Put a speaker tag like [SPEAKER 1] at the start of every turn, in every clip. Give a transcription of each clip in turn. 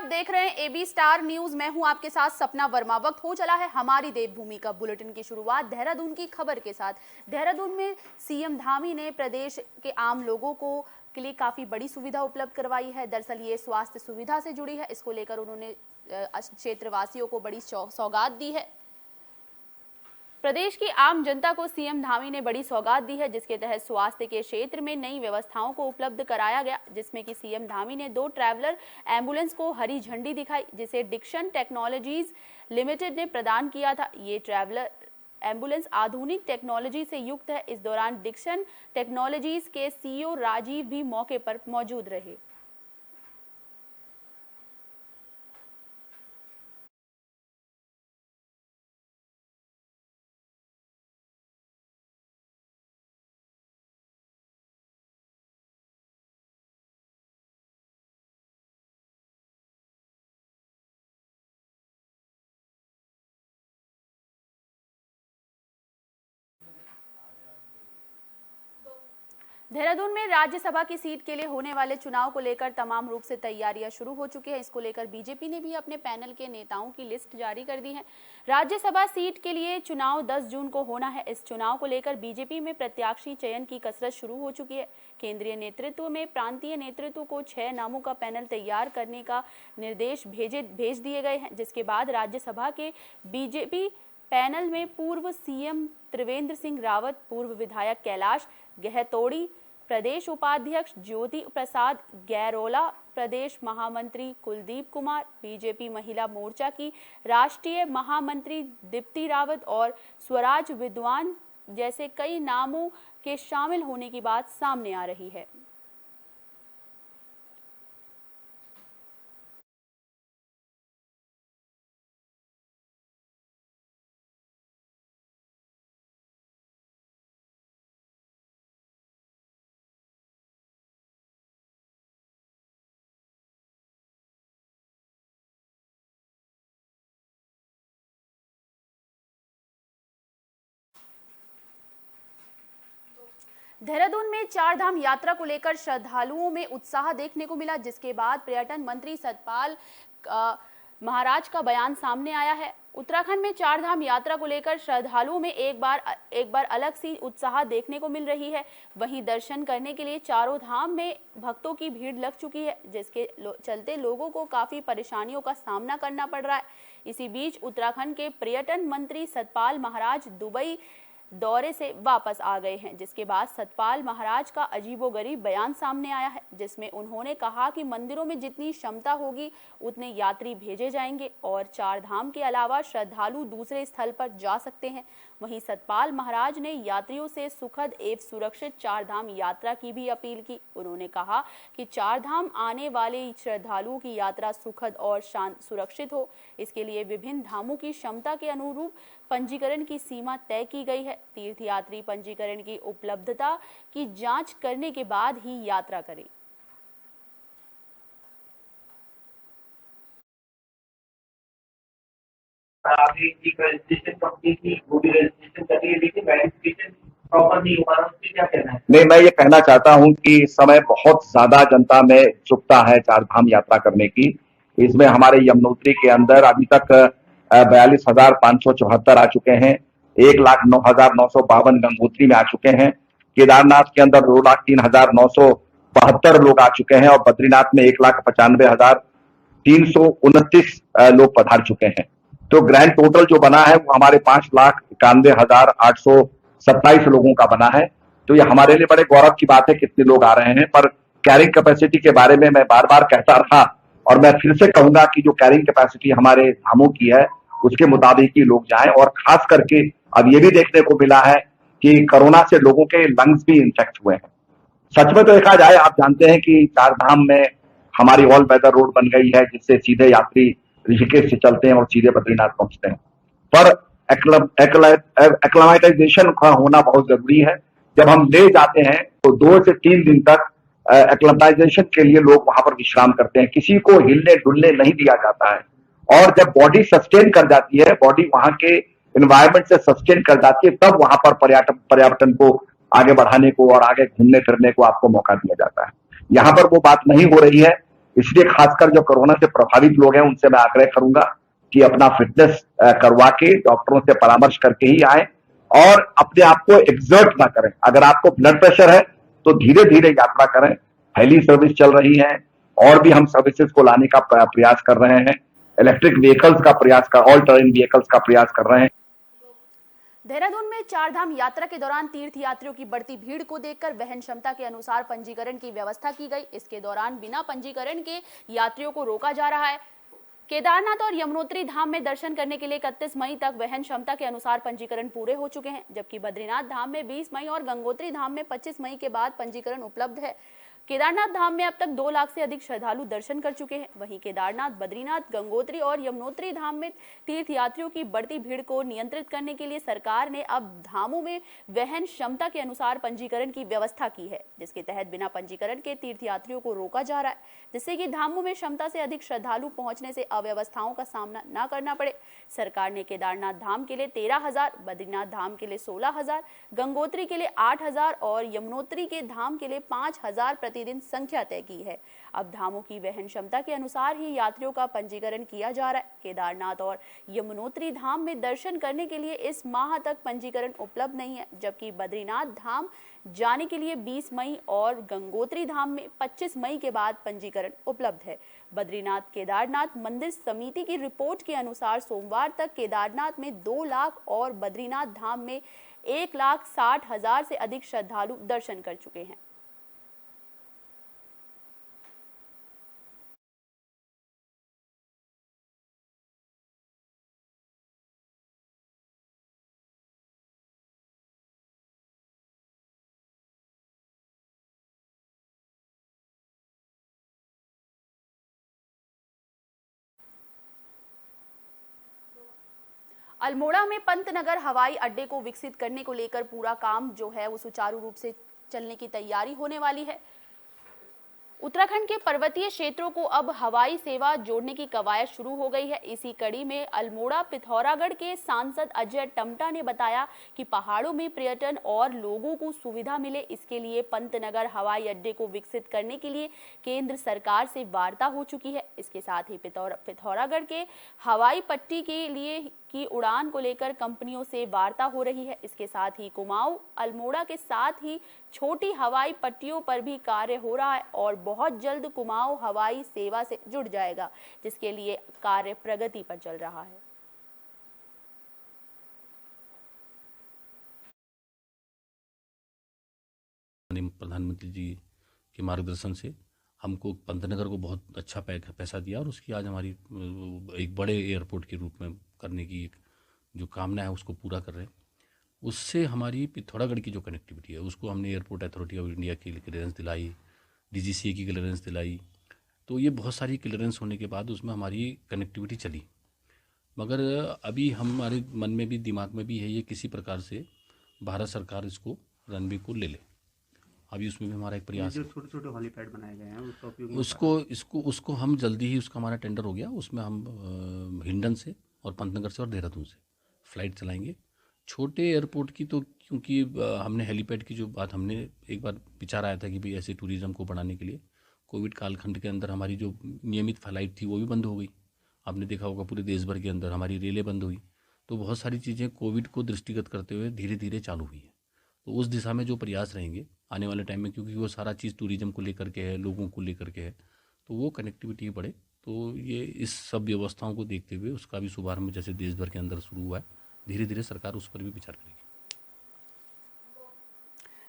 [SPEAKER 1] देख रहे हैं एबी स्टार न्यूज। मैं हूं आपके साथ सपना वर्मा। वक्त हो चला है हमारी देवभूमि का बुलेटिन की शुरुआत देहरादून की खबर के साथ। देहरादून में सीएम धामी ने प्रदेश के आम लोगों को के लिए काफी बड़ी सुविधा उपलब्ध करवाई है। दरअसल ये स्वास्थ्य सुविधा से जुड़ी है। इसको लेकर उन्होंने क्षेत्रवासियों को बड़ी सौगात दी है। प्रदेश की आम जनता को सीएम धामी ने बड़ी सौगात दी है, जिसके तहत स्वास्थ्य के क्षेत्र में नई व्यवस्थाओं को उपलब्ध कराया गया, जिसमें कि सीएम धामी ने 2 ट्रैवलर एम्बुलेंस को हरी झंडी दिखाई, जिसे डिक्सन टेक्नोलॉजीज लिमिटेड ने प्रदान किया था। ये ट्रैवलर एम्बुलेंस आधुनिक टेक्नोलॉजी से युक्त है। इस दौरान डिक्सन टेक्नोलॉजीज के सीईओ राजीव भी मौके पर मौजूद रहे। देहरादून में राज्यसभा की सीट के लिए होने वाले चुनाव को लेकर तमाम रूप से तैयारियां शुरू हो चुकी है। इसको लेकर बीजेपी ने भी अपने पैनल के नेताओं की लिस्ट जारी कर दी है। राज्यसभा सीट के लिए चुनाव 10 जून को होना है। इस चुनाव को लेकर बीजेपी में प्रत्याशी चयन की कसरत शुरू हो चुकी है। केंद्रीय नेतृत्व में प्रांतीय नेतृत्व को 6 नामों का पैनल तैयार करने का निर्देश भेज दिए गए हैं, जिसके बाद राज्यसभा के बीजेपी पैनल में पूर्व सीएम त्रिवेंद्र सिंह रावत, पूर्व विधायक कैलाश गहतोड़ी, प्रदेश उपाध्यक्ष ज्योति प्रसाद गैरोला, प्रदेश महामंत्री कुलदीप कुमार, बीजेपी महिला मोर्चा की राष्ट्रीय महामंत्री दीप्ति रावत और स्वराज विद्वान जैसे कई नामों के शामिल होने की बात सामने आ रही है। देहरादून में चारधाम यात्रा को लेकर श्रद्धालुओं में उत्साह देखने को मिला, जिसके बाद पर्यटन मंत्री सतपाल महाराज का बयान सामने आया है। उत्तराखंड में चारधाम यात्रा को लेकर श्रद्धालुओं में एक बार अलग सी उत्साह देखने को मिल रही है। वहीं दर्शन करने के लिए चारों धाम में भक्तों की भीड़ लग चुकी है, जिसके चलते लोगों को काफी परेशानियों का सामना करना पड़ रहा है। इसी बीच उत्तराखंड के पर्यटन मंत्री सतपाल महाराज दुबई दौरे से वापस आ गए हैं, जिसके बाद सतपाल महाराज का अजीबोगरीब बयान सामने आया है, जिसमें उन्होंने कहा कि मंदिरों में जितनी क्षमता होगी उतने यात्री भेजे जाएंगे और चार धाम के अलावा श्रद्धालु दूसरे स्थल पर जा सकते हैं। वहीं सतपाल महाराज ने यात्रियों से सुखद एवं सुरक्षित चार धाम यात्रा की भी अपील की। उन्होंने कहा कि चार धाम आने वाले श्रद्धालुओं की यात्रा सुखद और सुरक्षित हो, इसके लिए विभिन्न धामों की क्षमता के अनुरूप पंजीकरण की सीमा तय की गई है। तीर्थयात्री पंजीकरण की उपलब्धता की जांच करने के बाद ही यात्रा करें।
[SPEAKER 2] नहीं, मैं ये कहना चाहता हूं कि इस समय बहुत ज्यादा जनता में उत्सुकता है चार धाम यात्रा करने की। इसमें हमारे यमुनोत्री के अंदर अभी तक 42,574 आ चुके हैं। 1,09,952 गंगोत्री में आ चुके हैं। केदारनाथ के अंदर 2,03,972 लोग आ चुके हैं और बद्रीनाथ में 1,95,329 लोग पधार चुके हैं। तो ग्रैंड टोटल जो बना है वो हमारे 5,91,827 लोगों का बना है। तो ये हमारे लिए बड़े गौरव की बात है कितने लोग आ रहे हैं। पर कैरिंग कैपेसिटी के बारे में मैं बार बार कहता रहा और मैं फिर से कहूंगा कि जो कैरिंग कैपेसिटी हमारे धामों की है उसके मुताबिक ही लोग जाएं। और खास करके अब ये भी देखने को मिला है कि कोरोना से लोगों के लंग्स भी इन्फेक्ट हुए हैं। सच में तो देखा जाए, आप जानते हैं कि चार धाम में हमारी ऑल वेदर रोड बन गई है, जिससे सीधे यात्री ऋषिकेश से चलते हैं और सीधे बद्रीनाथ पहुंचते हैं। पर एक्लेमेटाइजेशन का होना बहुत जरूरी है। जब हम ले जाते हैं तो 2 से 3 दिन तक एक्लेमेटाइजेशन के लिए लोग वहां पर विश्राम करते हैं। किसी को हिलने डुलने नहीं दिया जाता है। और जब बॉडी सस्टेन कर जाती है, बॉडी वहां के एनवायरमेंट से सस्टेन कर जाती है, तब वहां पर पर्यटन को आगे बढ़ाने को और आगे घूमने फिरने को आपको मौका दिया जाता है। यहाँ पर वो बात नहीं हो रही है। इसलिए खासकर जो कोरोना से प्रभावित लोग हैं उनसे मैं आग्रह करूंगा कि अपना फिटनेस करवा के डॉक्टरों से परामर्श करके ही आए और अपने आप को एक्सर्ट ना करें। अगर आपको ब्लड प्रेशर है तो धीरे धीरे यात्रा करें। हेली सर्विस चल रही है और भी हम सर्विसेज को लाने का प्रयास कर रहे हैं। इलेक्ट्रिक व्हीकल्स का प्रयास कर ऑल टेरेन व्हीकल्स का प्रयास कर रहे हैं।
[SPEAKER 1] देहरादून में चारधाम यात्रा के दौरान तीर्थ यात्रियों की बढ़ती भीड़ को देखकर वहन क्षमता के अनुसार पंजीकरण की व्यवस्था की गई। इसके दौरान बिना पंजीकरण के यात्रियों को रोका जा रहा है। केदारनाथ और यमुनोत्री धाम में दर्शन करने के लिए 31 मई तक वहन क्षमता के अनुसार पंजीकरण पूरे हो चुके हैं, जबकि बद्रीनाथ धाम में 20 मई और गंगोत्री धाम में 25 मई के बाद पंजीकरण उपलब्ध है। केदारनाथ धाम में अब तक 2 लाख से अधिक श्रद्धालु दर्शन कर चुके हैं। वहीं केदारनाथ, बद्रीनाथ, गंगोत्री और यमुनोत्री धाम में तीर्थ यात्रियों की बढ़ती भीड़ को नियंत्रित करने के लिए सरकार ने अब धामों में वहन क्षमता के अनुसार पंजीकरण की व्यवस्था की है, जिसके तहत बिना पंजीकरण के तीर्थ यात्रियों को रोका जा रहा है, जिससे कि धामों में क्षमता से अधिक श्रद्धालु पहुंचने से अव्यवस्थाओं का सामना न करना पड़े। सरकार ने केदारनाथ धाम के लिए 13,000, बद्रीनाथ धाम के लिए 16,000, गंगोत्री के लिए 8,000 और यमुनोत्री के धाम के लिए 5,000 प्रतिदिन संख्या तय की है। अब धामों की वहन क्षमता के अनुसार ही यात्रियों का पंजीकरण किया जा रहा है। केदारनाथ और यमुनोत्री धाम में दर्शन करने के लिए इस माह तक पंजीकरण उपलब्ध नहीं है, जबकि बद्रीनाथ धाम जाने के लिए 20 मई और गंगोत्री धाम में 25 मई के बाद पंजीकरण उपलब्ध है। बद्रीनाथ केदारनाथ मंदिर समिति की रिपोर्ट के अनुसार सोमवार तक केदारनाथ में 2 लाख और बद्रीनाथ धाम में 1,60,000 से अधिक श्रद्धालु दर्शन कर चुके हैं। अल्मोड़ा में पंतनगर हवाई अड्डे को विकसित करने को लेकर पूरा काम जो है वो सुचारू रूप से चलने की तैयारी होने वाली है। उत्तराखंड के पर्वतीय क्षेत्रों को अब हवाई सेवा जोड़ने की कवायद शुरू हो गई है। इसी कड़ी में अल्मोड़ा पिथौरागढ़ के सांसद अजय टम्टा ने बताया कि पहाड़ों में पर्यटन और लोगों को सुविधा मिले, इसके लिए पंतनगर हवाई अड्डे को विकसित करने के लिए केंद्र सरकार से वार्ता हो चुकी है। इसके साथ ही पिथौरागढ़ के हवाई पट्टी के लिए की उड़ान को लेकर कंपनियों से वार्ता हो रही है। इसके साथ ही कुमाऊं, अल्मोड़ा के साथ ही छोटी हवाई पट्टियों पर भी कार्य हो रहा है और बहुत जल्द कुमाऊं हवाई सेवा से जुड़ जाएगा, जिसके लिए कार्य प्रगति पर चल रहा है।
[SPEAKER 3] प्रधानमंत्री जी के मार्गदर्शन से हमको पंतनगर को बहुत अच्छा पैसा दिया और उसकी आज हमारी एक बड़े एयरपोर्ट के रूप में करने की एक जो कामना है उसको पूरा कर रहे हैं। उससे हमारी पिथौरागढ़ की जो कनेक्टिविटी है उसको हमने एयरपोर्ट अथॉरिटी ऑफ इंडिया की क्लियरेंस दिलाई, DGCA की क्लियरेंस दिलाई, तो ये बहुत सारी क्लियरेंस होने के बाद उसमें हमारी कनेक्टिविटी चली। मगर अभी हमारे मन में भी दिमाग में भी है ये किसी प्रकार से भारत सरकार इसको रनवे को ले ले। अभी उसमें भी हमारा एक प्रयास है।
[SPEAKER 4] जो छोटे छोटे हेलीपैड बनाए गए हैं उसका उपयोग
[SPEAKER 3] उसको हम जल्दी ही उसका हमारा टेंडर हो गया, उसमें हम हिंडन से और पंतनगर से और देहरादून से फ़्लाइट चलाएंगे। छोटे एयरपोर्ट की तो क्योंकि हमने हेलीपैड की जो बात हमने एक बार विचार आया था कि भाई ऐसे टूरिज़्म को बढ़ाने के लिए कोविड कालखंड के अंदर हमारी जो नियमित फ़्लाइट थी वो भी बंद हो गई। आपने देखा होगा पूरे देश भर के अंदर हमारी रेलें बंद हुई, तो बहुत सारी चीज़ें कोविड को दृष्टिगत करते हुए धीरे धीरे चालू हुई है। तो उस दिशा में जो प्रयास रहेंगे आने वाले टाइम में, क्योंकि वो सारा चीज़ टूरिज़्म को लेकर के है, लोगों को लेकर के है, तो वो कनेक्टिविटी बढ़े। तो ये इस सब व्यवस्थाओं को देखते हुए उसका भी शुभारंभ जैसे देश भर के अंदर शुरू हुआ है, धीरे धीरे सरकार उस पर भी विचार करेगी।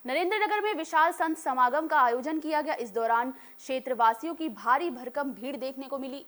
[SPEAKER 1] नरेंद्रनगर में विशाल संत समागम का आयोजन किया गया। इस दौरान क्षेत्रवासियों की भारी भरकम भीड़ देखने को मिली।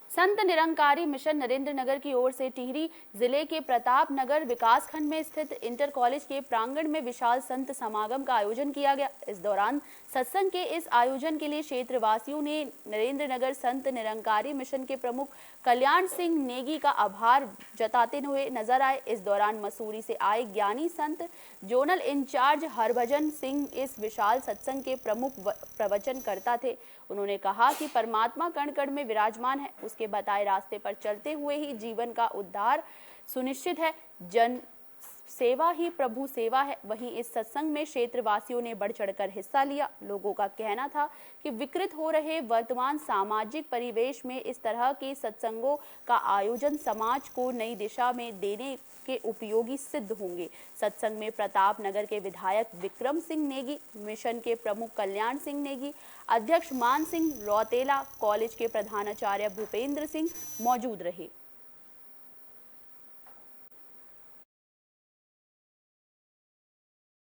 [SPEAKER 1] संत निरंकारी मिशन नरेंद्रनगर की ओर से टिहरी जिले के प्रताप नगर विकासखंड में स्थित इंटर कॉलेज के प्रांगण में विशाल संत समागम का आयोजन किया गया। इस दौरान सत्संग के इस आयोजन के लिए क्षेत्रवासियों ने नरेंद्रनगर संत निरंकारी मिशन के प्रमुख कल्याण सिंह नेगी का आभार जताते हुए नजर आए। इस दौरान मसूरी से आए ज्ञानी संत जोनल इंचार्ज हरभजन सिंह इस विशाल सत्संग के प्रमुख प्रवचनकर्ता थे। उन्होंने कहा कि परमात्मा कण कण में विराजमान है, उसके बताए रास्ते पर चलते हुए ही जीवन का उद्धार सुनिश्चित है। जन सेवा ही प्रभु सेवा है। वहीं इस सत्संग में क्षेत्रवासियों ने बढ़ चढ़कर हिस्सा लिया। लोगों का कहना था कि विकृत हो रहे वर्तमान सामाजिक परिवेश में इस तरह के सत्संगों का आयोजन समाज को नई दिशा में देने के उपयोगी सिद्ध होंगे। सत्संग में प्रताप नगर के विधायक विक्रम सिंह नेगी, मिशन के प्रमुख कल्याण सिंह नेगी, अध्यक्ष मान सिंह रौतेला, कॉलेज के प्रधानाचार्य भूपेंद्र सिंह मौजूद रहे।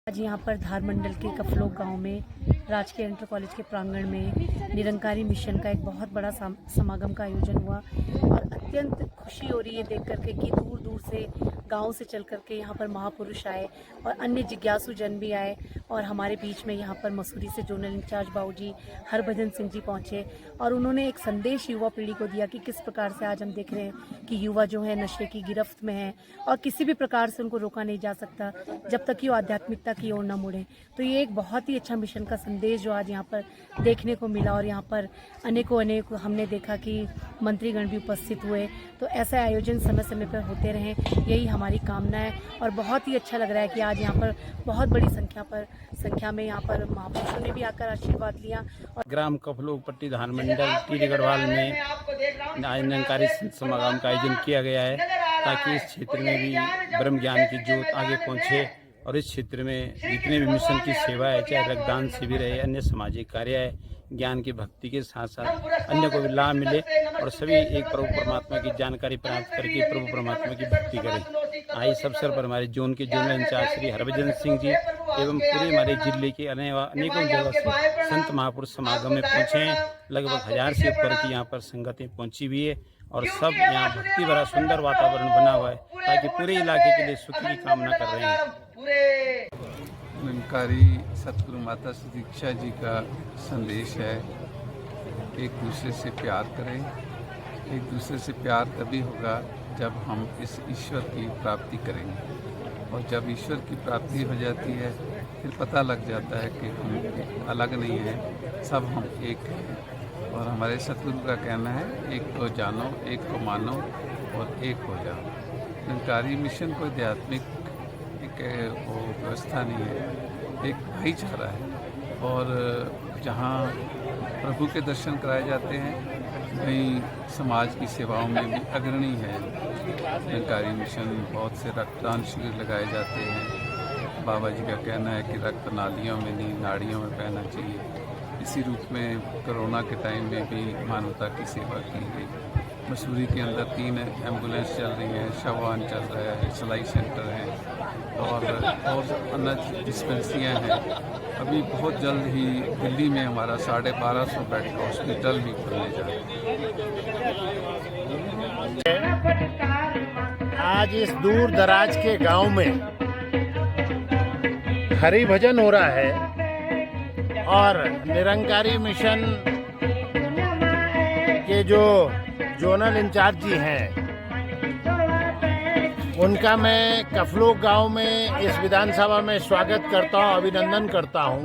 [SPEAKER 5] आज यहाँ पर धार मंडल के कफलोक गांव में राजकीय इंटर कॉलेज के प्रांगण में निरंकारी मिशन का एक बहुत बड़ा समागम का आयोजन हुआ और अत्यंत खुशी हो रही है देख करके कि दूर दूर से गांव से चल करके यहाँ पर महापुरुष आए और अन्य जिज्ञासु जन भी आए और हमारे बीच में यहाँ पर मसूरी से जोनल इंचार्ज बाबूजी हरभजन सिंह जी पहुँचे और उन्होंने एक संदेश युवा पीढ़ी को दिया कि किस प्रकार से आज हम देख रहे हैं कि युवा जो है नशे की गिरफ्त में है और किसी भी प्रकार से उनको रोका नहीं जा सकता जब तक कि वो आध्यात्मिकता की ओर न मुड़े। तो ये एक बहुत ही अच्छा मिशन का संदेश जो आज यहाँ पर देखने को मिला और यहाँ पर अनेक हमने देखा कि मंत्रीगण भी उपस्थित हुए। तो ऐसे आयोजन समय समय पर होते रहें, यही हमारी कामना है और बहुत ही अच्छा लग रहा है कि आज यहाँ पर बहुत बड़ी संख्या में यहाँ पर महापुरुषों ने भी आकर आशीर्वाद लिया। और
[SPEAKER 6] ग्राम कफलोक पट्टी धार मंडल टीडी गढ़वाल में आज निरंकारी समागम का आयोजन किया गया है ताकि इस क्षेत्र में भी ब्रह्म ज्ञान की ज्योत आगे पहुँचे और इस क्षेत्र में जितने भी मिशन की सेवा है, चाहे रक्तदान शिविर है, अन्य सामाजिक कार्य है, ज्ञान की भक्ति के साथ साथ अन्य को भी लाभ मिले और सभी एक प्रभु परमात्मा की जानकारी प्राप्त करके प्रभु परमात्मा की भक्ति करें। इस अवसर पर हमारे जोन के जोनल इंचार्ज श्री हरभजन सिंह जी एवं पूरे हमारे जिले के अनेकों जगह से संत महापुरुष समागम में पहुँचे हैं। लगभग 1000 से ऊपर की यहाँ पर संगतें पहुँची हुई है और सब यहाँ भक्ति भरा सुंदर वातावरण बना हुआ है ताकि पूरे इलाके के लिए सुख की कामना कर रहे हैं।
[SPEAKER 7] निरंकारी सतगुरु माता सुदीक्षा जी का संदेश है, एक दूसरे से प्यार करें। एक दूसरे से प्यार तभी होगा जब हम इस ईश्वर की प्राप्ति करेंगे और जब ईश्वर की प्राप्ति हो जाती है फिर पता लग जाता है कि हम अलग नहीं हैं, सब हम एक हैं। और हमारे सतगुरु का कहना है, एक को जानो, एक को मानो और एक हो जाओ। निरंकारी मिशन को आध्यात्मिक वो व्यवस्था नहीं है, एक भाईचारा है और जहाँ प्रभु के दर्शन कराए जाते हैं वहीं समाज की सेवाओं में भी अग्रणी है निरंकारी मिशन। बहुत से रक्तदान शिविर लगाए जाते हैं। बाबा जी का कहना है कि रक्त नालियों में नहीं नाड़ियों में बहना चाहिए। इसी रूप में कोरोना के टाइम में भी मानवता की सेवा की गई। मसूरी के अंदर 3 एम्बुलेंस चल रही हैं, शववाहन चल रहा है, सिलाई सेंटर हैं और अन्य डिस्पेंसरियाँ हैं। अभी बहुत जल्द ही दिल्ली में हमारा 1250 बेड का हॉस्पिटल भी खुलने जा रहा है।
[SPEAKER 8] आज इस दूर दराज के गांव में हरि भजन हो रहा है और निरंकारी मिशन के जो जोनल इंचार्ज जी हैं उनका मैं कफलोक गांव में इस विधानसभा में स्वागत करता हूं, अभिनंदन करता हूं।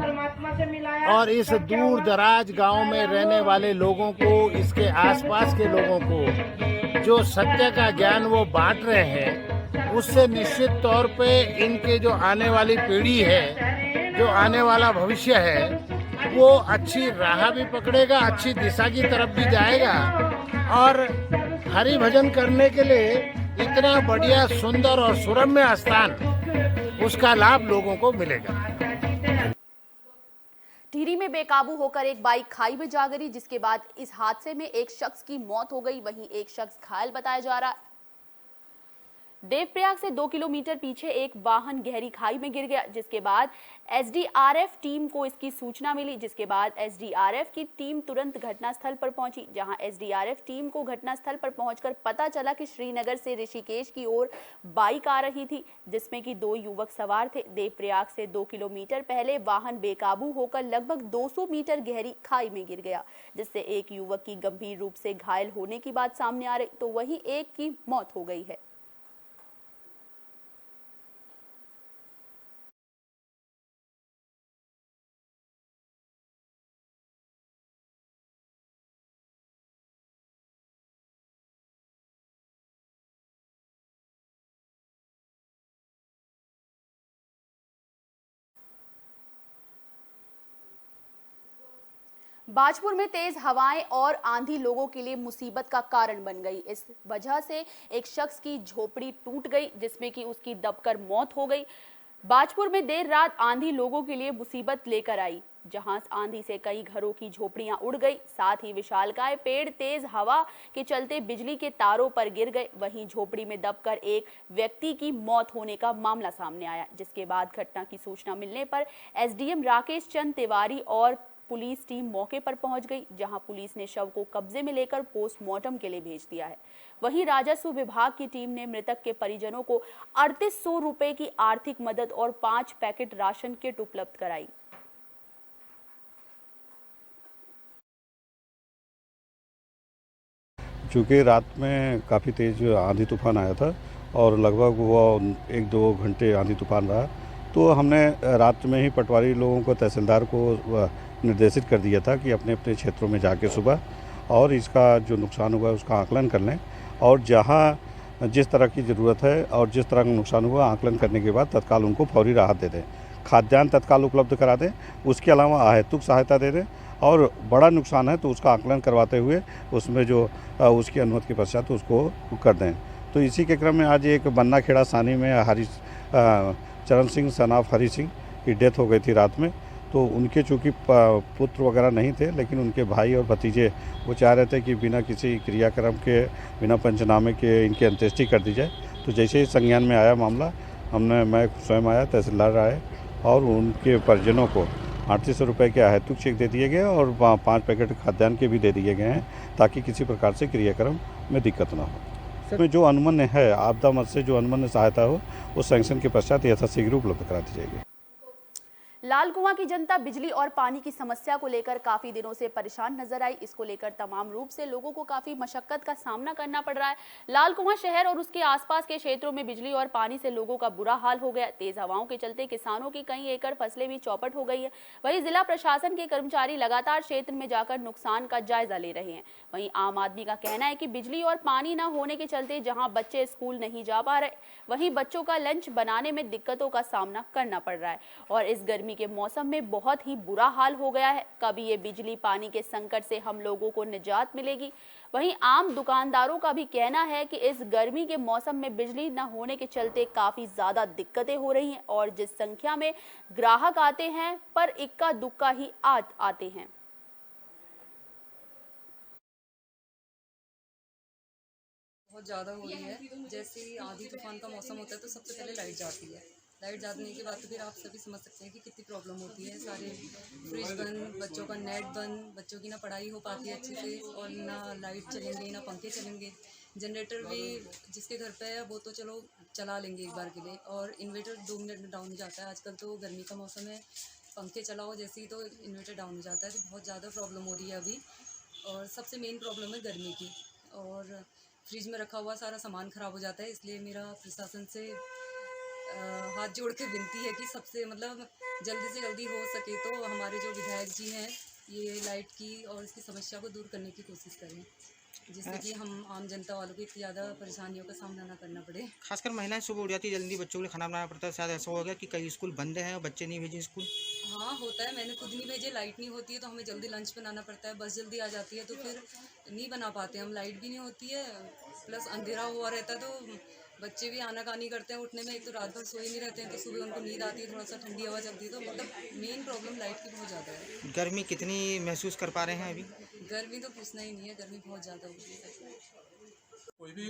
[SPEAKER 8] और इस दूर दराज गांव में रहने वाले लोगों को, इसके आसपास के लोगों को जो सत्य का ज्ञान वो बांट रहे हैं, उससे निश्चित तौर पे इनके जो आने वाली पीढ़ी है, जो आने वाला भविष्य है, वो अच्छी राह भी पकड़ेगा, अच्छी दिशा की तरफ भी जाएगा और हरि भजन करने के लिए इतना बढ़िया सुंदर और सुरम्य स्थान, उसका लाभ लोगों को मिलेगा।
[SPEAKER 1] टिहरी में बेकाबू होकर एक बाइक खाई में जा गिरी, जिसके बाद इस हादसे में एक शख्स की मौत हो गई, वहीं एक शख्स घायल बताया जा रहा है। देवप्रयाग से 2 किलोमीटर पीछे एक वाहन गहरी खाई में गिर गया, जिसके बाद एसडीआरएफ टीम को इसकी सूचना मिली, जिसके बाद एसडीआरएफ की टीम तुरंत घटनास्थल पर पहुंची, जहां एसडीआरएफ टीम को घटनास्थल पर पहुंचकर पता चला कि श्रीनगर से ऋषिकेश की ओर बाइक आ रही थी, जिसमें कि 2 युवक सवार थे। देवप्रयाग से 2 किलोमीटर पहले वाहन बेकाबू होकर लगभग 200 मीटर गहरी खाई में गिर गया, जिससे एक युवक की गंभीर रूप से घायल होने की बात सामने आ रही, तो वहीं एक की मौत हो गई है। बाजपुर में तेज हवाएं और आंधी लोगों के लिए मुसीबत का कारण बन गई। इस वजह से एक शख्स की झोपड़ी टूट गई जिसमें कि उसकी दबकर मौत हो गई। बाजपुर में देर रात आंधी लोगों के लिए मुसीबत लेकर आई, जहां आंधी से कई घरों की झोपड़ियां उड़ गई, साथ ही विशालकाय पेड़ तेज हवा के चलते बिजली के तारों पर गिर गए। वहीं झोपड़ी में दबकर एक व्यक्ति की मौत होने का मामला सामने आया, जिसके बाद घटना की सूचना मिलने पर एसडीएम राकेश चंद तिवारी और पुलिस टीम मौके पर पहुंच गई, जहां पुलिस ने शव को कब्जे में लेकर पोस्टमार्टम के लिए भेज दिया है। वहीं राजस्व विभाग की टीम ने मृतक के परिजनों को 3800 रुपए की आर्थिक मदद और 5 पैकेट राशन किट उपलब्ध कराई।
[SPEAKER 9] चूँकि रात में काफ़ी तेज़ आंधी तूफान आया था और लगभग वो 1-2 घंटे आंधी तूफान रहा, तो हमने रात में ही पटवारी लोगों को, तहसीलदार को निर्देशित कर दिया था कि अपने अपने क्षेत्रों में जाके सुबह और इसका जो नुकसान हुआ उसका आकलन कर लें और जहां जिस तरह की ज़रूरत है और जिस तरह का नुकसान हुआ आकलन करने के बाद तत्काल उनको फौरी राहत दे दें, खाद्यान्न तत्काल उपलब्ध करा दें, उसके अलावा अहेतुक सहायता दे दें और बड़ा नुकसान है तो उसका आकलन करवाते हुए उसमें जो उसकी अनुमति के पश्चात उसको कर दें। तो इसी के क्रम में आज एक बन्ना खेड़ा सानी में चरण सिंह सनाफ हरी सिंह की डेथ हो गई थी रात में। तो उनके चूँकि पुत्र वगैरह नहीं थे, लेकिन उनके भाई और भतीजे वो चाह रहे थे कि बिना किसी क्रियाक्रम के, बिना पंचनामे के इनकी अंत्येष्टि कर दी जाए। तो जैसे ही संज्ञान में आया मामला, मैं स्वयं आया, तहसीलदार आए और उनके परिजनों को 3800 रुपये के अहेतुक चेक दे दिए गए और 5 पैकेट खाद्यान्न के भी दे दिए गए हैं, ताकि किसी प्रकार से क्रियाक्रम में दिक्कत ना हो। में जो अनुमन्य है, आपदा मद से जो अनुमन्य सहायता हो, उस सैंक्शन के पश्चात यथाशीघ्र उपलब्ध करा दी जाएगी।
[SPEAKER 1] लालकुआं की जनता बिजली और पानी की समस्या को लेकर काफी दिनों से परेशान नजर आई। इसको लेकर तमाम रूप से लोगों को काफी मशक्कत का सामना करना पड़ रहा है। लालकुआं शहर और उसके आसपास के क्षेत्रों में बिजली और पानी से लोगों का बुरा हाल हो गया। तेज हवाओं के चलते किसानों की कई एकड़ फसलें भी चौपट हो गई है। वहीं जिला प्रशासन के कर्मचारी लगातार क्षेत्र में जाकर नुकसान का जायजा ले रहे हैं। वहीं आम आदमी का कहना है कि बिजली और पानी न होने के चलते जहाँ बच्चे स्कूल नहीं जा पा रहे, वहीं बच्चों का लंच बनाने में दिक्कतों का सामना करना पड़ रहा है और इस गर्मी के मौसम में बहुत ही बुरा हाल हो गया है। कभी ये बिजली पानी के संकट से हम लोगों को निजात मिलेगी। वहीं आम दुकानदारों का भी कहना है कि इस गर्मी के मौसम में बिजली न होने के चलते काफी ज्यादा दिक्कतें हो रही हैं और जिस संख्या में ग्राहक आते हैं पर इक्का दुक्का ही आते हैं।
[SPEAKER 10] बहुत ज़्यादा हो रही है। जैसे ही आंधी तूफान का मौसम होता है तो सबसे पहले लाइट जाती है। लाइट जाने के बाद तो फिर आप सभी समझ सकते हैं कि कितनी प्रॉब्लम होती है। सारे फ्रिज बंद, बच्चों का नेट बंद, बच्चों की ना पढ़ाई हो पाती है अच्छे से और ना लाइट चलेंगे ना पंखे चलेंगे। जनरेटर भी जिसके घर पे है वो तो चलो चला लेंगे एक बार के लिए, और इन्वर्टर 2 मिनट में डाउन हो जाता है। आजकल तो गर्मी का मौसम है, पंखे चलाओ जैसे ही तो इन्वर्टर डाउन हो जाता है। तो बहुत ज़्यादा प्रॉब्लम हो रही है अभी, और सबसे मेन प्रॉब्लम है गर्मी की। और फ्रिज में रखा हुआ सारा सामान ख़राब हो जाता है। इसलिए मेरा प्रशासन से हाथ जोड़ के विनती है कि सबसे जल्दी से जल्दी हो सके तो हमारे जो विधायक जी हैं ये लाइट की और इसकी समस्या को दूर करने की कोशिश करें, जिससे कि हम आम जनता वालों को इतनी ज़्यादा परेशानियों का सामना ना करना पड़े।
[SPEAKER 11] खासकर महिलाएं सुबह उठ जाती है जल्दी, बच्चों के लिए खाना बनाना पड़ता है। शायद ऐसा हो गया कि कई स्कूल बंद हैं और बच्चे नहीं भेजे स्कूल।
[SPEAKER 10] हाँ होता है, मैंने खुद नहीं भेजे। लाइट नहीं होती है तो हमें जल्दी लंच बनाना पड़ता है, बस जल्दी आ जाती है तो फिर नहीं बना पाते हम। लाइट भी नहीं होती है, प्लस अंधेरा हुआ रहता है तो बच्चे भी आनाकानी करते हैं उठने में। एक तो रात भर सोए नहीं रहते हैं तो सुबह उनको नींद आती है, थोड़ा सा ठंडी हवा चलती है। तो मेन प्रॉब्लम लाइट की बहुत ज़्यादा है।
[SPEAKER 11] गर्मी कितनी महसूस कर पा रहे हैं अभी?
[SPEAKER 10] गर्मी तो पूछना ही नहीं है, गर्मी बहुत ज़्यादा होती है।
[SPEAKER 12] कोई भी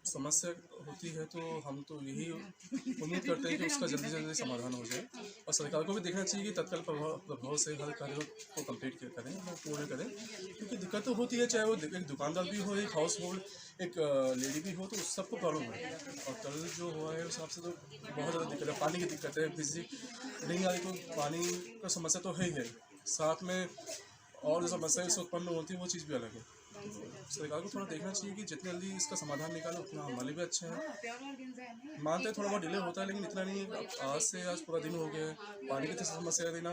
[SPEAKER 12] समस्या होती है तो हम तो यही उम्मीद करते हैं कि उसका जल्दी से जल्दी समाधान हो जाए, और सरकार को भी देखना चाहिए कि तत्काल प्रभाव से हर कार्यों को कंप्लीट करें और पूर्ण करें। क्योंकि दिक्कत तो होती है, चाहे वो एक दुकानदार भी हो, एक हाउस होल्ड, एक लेडी भी हो, तो उस सबको प्रॉब्लम है। और कल जो हुआ है उस हिसाब से तो बहुत ज़्यादा दिक्कत है। पानी की दिक्कत है, बिजली नहीं आ रही तो पानी का समस्या तो है ही है, साथ में और जो समस्या इससे उत्पन्न होती है वो चीज़ भी अलग है। सरकार को थोड़ा देखना चाहिए कि जितनी जल्दी इसका समाधान निकाले उतना हमारे भी अच्छे हैं। मानते हैं थोड़ा बहुत डिले होता है लेकिन इतना नहीं। आज से आज पूरा दिन हो गया है, पानी की समस्या देना,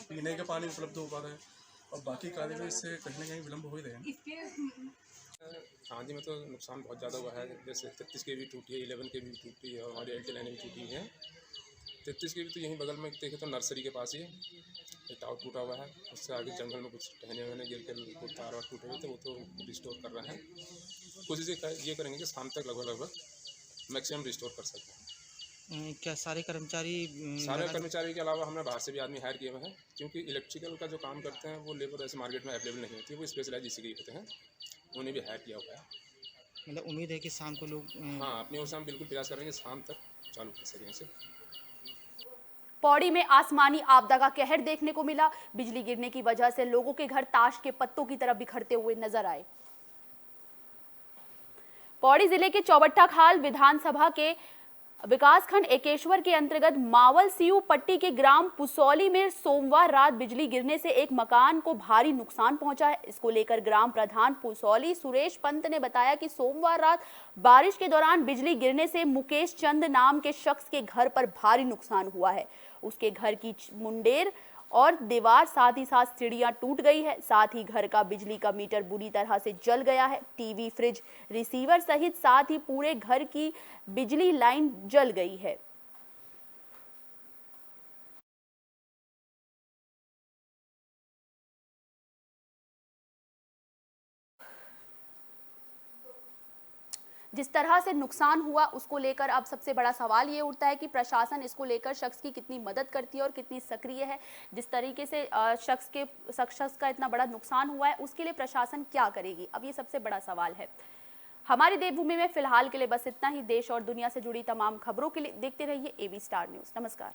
[SPEAKER 12] पीने का पानी उपलब्ध हो पा रहा है और बाकी कार्य भी इससे कहीं ना कहीं विलम्ब हो ही रहे हैं।
[SPEAKER 13] आंधी में तो नुकसान बहुत ज़्यादा हुआ है। जैसे 33 के भी टूटी है, 11 के भी टूटी है और हमारी LT लाइनें भी टूटी हैं। 33 की भी तो यहीं बगल में देखे तो नर्सरी के पास ही है, एक टावर टूटा हुआ है। उससे आगे जंगल में कुछ टहने वहने गिर कर तार वार टूटे हुए थे, वो तो रिस्टोर कर रहे हैं। कोशिश ये करेंगे कि शाम तक लगभग मैक्सिमम रिस्टोर कर सकते हैं।
[SPEAKER 11] क्या सारे कर्मचारी
[SPEAKER 13] के अलावा हमने बाहर से भी आदमी हायर किए हुए हैं, क्योंकि इलेक्ट्रिकल का जो काम करते हैं वो लेबर ऐसे मार्केट में अवेलेबल नहीं होती है, वो स्पेशलाइज इसी के होते हैं, उन्हें भी हायर किया हुआ है।
[SPEAKER 11] मतलब उम्मीद है कि शाम को लोग
[SPEAKER 13] हाँ, अपनी ओर से हम बिल्कुल प्रयास करेंगे शाम तक चालू कर सकें इसे।
[SPEAKER 1] पौड़ी में आसमानी आपदा का कहर देखने को मिला। बिजली गिरने की वजह से लोगों के घर ताश के पत्तों की तरह बिखरते हुए नजर आए। पौड़ी जिले के चौबट्टा खाल विधानसभा के विकासखंड एकेश्वर के अंतर्गत मावल सीयू पट्टी के ग्राम पुसौली में सोमवार रात बिजली गिरने से एक मकान को भारी नुकसान पहुंचा है। इसको लेकर ग्राम प्रधान पुसौली सुरेश पंत ने बताया कि सोमवार रात बारिश के दौरान बिजली गिरने से मुकेश चंद नाम के शख्स के घर पर भारी नुकसान हुआ है। उसके घर की मुंडेर और दीवार, साथ ही साथ सीढ़ियां टूट गई है। साथ ही घर का बिजली का मीटर बुरी तरह से जल गया है। टीवी, फ्रिज, रिसीवर सहित साथ ही पूरे घर की बिजली लाइन जल गई है। जिस तरह से नुकसान हुआ उसको लेकर अब सबसे बड़ा सवाल ये उठता है कि प्रशासन इसको लेकर शख्स की कितनी मदद करती है और कितनी सक्रिय है। जिस तरीके से शख्स का इतना बड़ा नुकसान हुआ है उसके लिए प्रशासन क्या करेगी, अब ये सबसे बड़ा सवाल है। हमारी देवभूमि में फिलहाल के लिए बस इतना ही। देश और दुनिया से जुड़ी तमाम खबरों के लिए देखते रहिए एबी स्टार न्यूज़। नमस्कार।